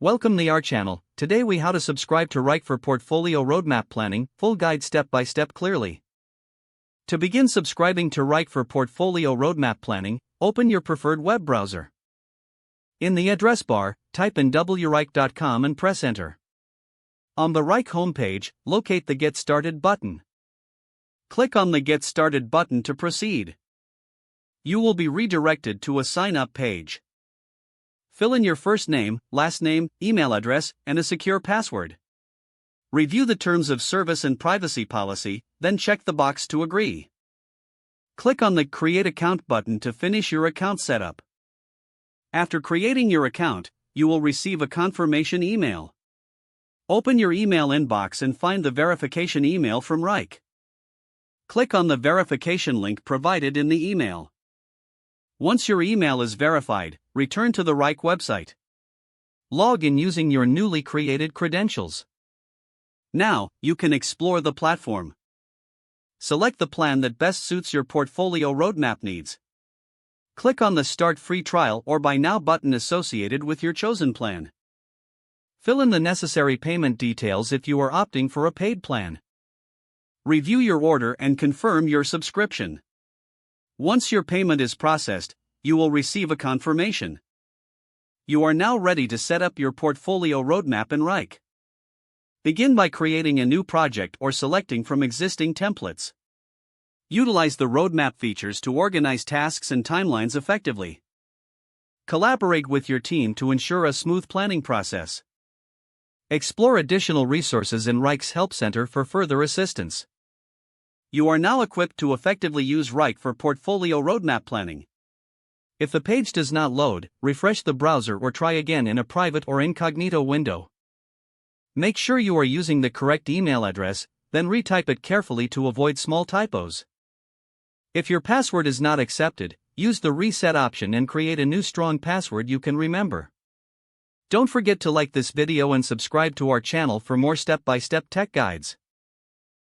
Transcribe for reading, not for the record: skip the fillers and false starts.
Welcome to our channel. Today we how to subscribe to Wrike for portfolio roadmap planning, full guide step by step clearly. To begin subscribing to Wrike for portfolio roadmap planning, open your preferred web browser. In the address bar, type in wrike.com and press enter. On the Wrike homepage, locate the Get Started button. Click on the Get Started button to proceed. You will be redirected to a sign-up page. Fill in your first name, last name, email address, and a secure password. Review the terms of service and privacy policy, then check the box to agree. Click on the Create Account button to finish your account setup. After creating your account, you will receive a confirmation email. Open your email inbox and find the verification email from Wrike. Click on the verification link provided in the email. Once your email is verified, return to the Wrike website. Log in using your newly created credentials. Now, you can explore the platform. Select the plan that best suits your portfolio roadmap needs. Click on the Start Free Trial or Buy Now button associated with your chosen plan. Fill in the necessary payment details if you are opting for a paid plan. Review your order and confirm your subscription. Once your payment is processed, you will receive a confirmation. You are now ready to set up your portfolio roadmap in Wrike. Begin by creating a new project or selecting from existing templates. Utilize the roadmap features to organize tasks and timelines effectively. Collaborate with your team to ensure a smooth planning process. Explore additional resources in Wrike's Help Center for further assistance. You are now equipped to effectively use Wrike for portfolio roadmap planning. If the page does not load, refresh the browser or try again in a private or incognito window. Make sure you are using the correct email address, then retype it carefully to avoid small typos. If your password is not accepted, use the reset option and create a new strong password you can remember. Don't forget to like this video and subscribe to our channel for more step-by-step tech guides.